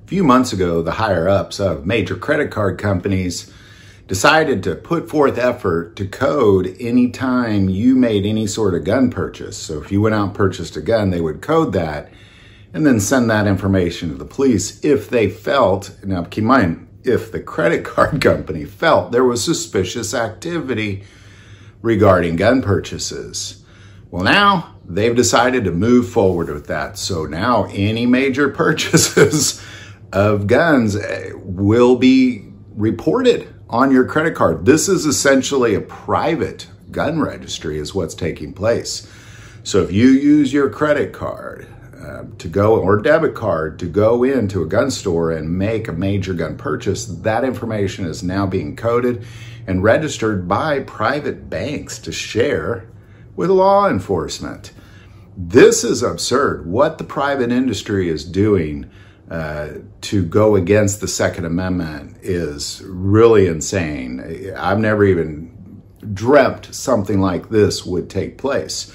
A few months ago, the higher-ups of major credit card companies decided to put forth effort to code anytime you made any sort of gun purchase. So if you went out and purchased a gun, they would code that and then send that information to the police if they felt, now keep in mind, if the credit card company felt there was suspicious activity regarding gun purchases. Well, now they've decided to move forward with that. So now any major purchases of guns will be reported on your credit card. This is essentially a private gun registry is what's taking place. So if you use your credit card to go, or debit card, to go into a gun store and make a major gun purchase, that information is now being coded and registered by private banks to share with law enforcement. This is absurd. What the private industry is doing to go against the Second Amendment is really insane. I've never even dreamt something like this would take place.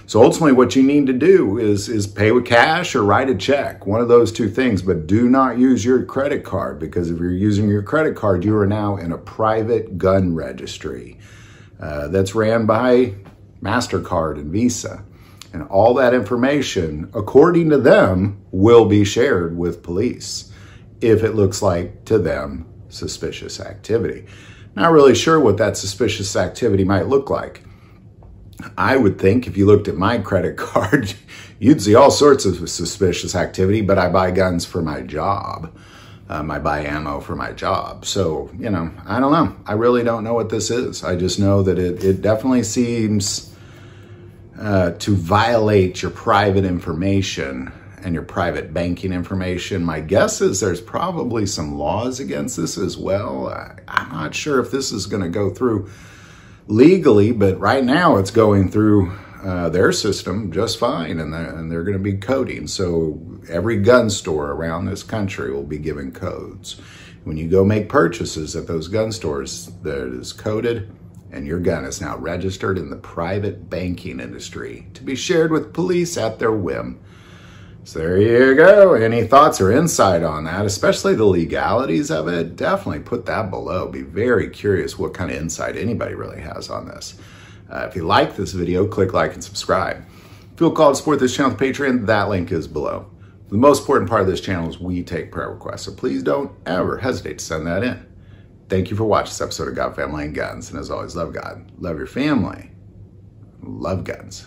So ultimately what you need to do is pay with cash or write a check, one of those two things, but do not use your credit card, because if you're using your credit card, you are now in a private gun registry that's ran by MasterCard and Visa. And all that information, according to them, will be shared with police if it looks like, to them, suspicious activity. Not really sure what that suspicious activity might look like. I would think if you looked at my credit card, you'd see all sorts of suspicious activity, but I buy guns for my job. I buy ammo for my job. So, you know, I don't know. I really don't know what this is. I just know that it definitely seems to violate your private information and your private banking information. My guess is there's probably some laws against this as well. I'm not sure if this is going to go through legally, but right now it's going through their system just fine, and they're going to be coding. So every gun store around this country will be given codes. When you go make purchases at those gun stores, that is coded, and your gun is now registered in the private banking industry to be shared with police at their whim. So there you go. Any thoughts or insight on that, especially the legalities of it? Definitely put that below. Be very curious what kind of insight anybody really has on this. If you like this video, click like and subscribe. Feel called to support this channel with Patreon, that link is below. The most important part of this channel is we take prayer requests, so please don't ever hesitate to send that in. Thank you for watching this episode of God, Family, and Guns. And as always, love God, love your family, love guns.